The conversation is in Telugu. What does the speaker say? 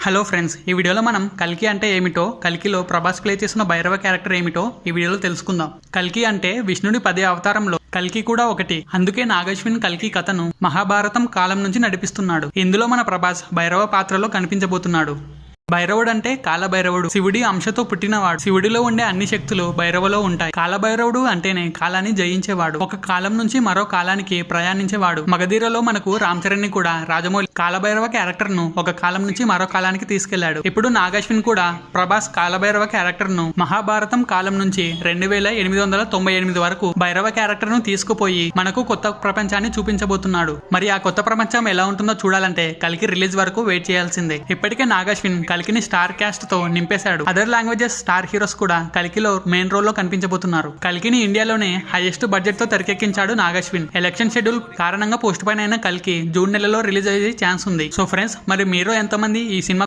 హలో ఫ్రెండ్స్, ఈ వీడియోలో మనం కల్కి అంటే ఏమిటో, కల్కిలో ప్రభాస్ ప్లే చేసిన భైరవ క్యారెక్టర్ ఏమిటో ఈ వీడియోలో తెలుసుకుందాం. కల్కి అంటే విష్ణుని 10 అవతారంలో కల్కి కూడా ఒకటి. అందుకే నాగశ్విన్ కల్కి కథను మహాభారతం కాలం నుంచి నడిపిస్తున్నాడు. ఇందులో మన ప్రభాస్ భైరవ పాత్రలో కనిపించబోతున్నాడు. భైరవుడు అంటే కాలభైరవుడు, శివుడి అంశతో పుట్టినవాడు. శివుడిలో ఉండే అన్ని శక్తులు భైరవలో ఉంటాయి. కాలభైరవుడు అంటేనే కాలాన్ని జయించేవాడు, ఒక కాలం నుంచి మరో కాలానికి ప్రయాణించేవాడు. మగధీరలో మనకు రామ్ చరణ్ ని కూడా రాజమౌళి కాలభైరవ క్యారెక్టర్ ను ఒక కాలం నుంచి మరో కాలానికి తీసుకెళ్లాడు. ఇప్పుడు నాగశ్విన్ కూడా ప్రభాస్ కాలభైరవ క్యారెక్టర్ ను మహాభారతం కాలం నుంచి 2898 వరకు భైరవ క్యారెక్టర్ ను తీసుకుపోయి మనకు కొత్త ప్రపంచాన్ని చూపించబోతున్నాడు. మరి ఆ కొత్త ప్రపంచం ఎలా ఉంటుందో చూడాలంటే కల్కి రిలీజ్ వరకు వెయిట్ చేయాల్సిందే. ఇప్పటికే నాగశ్విన్ కల్కిని స్టార్ క్యాస్ట్ తో నింపేశాడు. అదర్ లాంగ్వేజెస్ స్టార్ హీరోస్ కూడా కల్కిలో మెయిన్ రోల్ లో కనిపించబోతున్నారు. కల్కిని ఇండియాలోనే హైయెస్ట్ బడ్జెట్ తో తెరకెక్కించాడు నాగశ్విన్. ఎలక్షన్ షెడ్యూల్ కారణంగా పోస్ట్ పోన్ అయిన కల్కి జూన్ నెలలో రిలీజ్ అయ్యే ఛాన్స్ ఉంది. సో ఫ్రెండ్స్, మరి మీరు ఎంతమంది ఈ సినిమా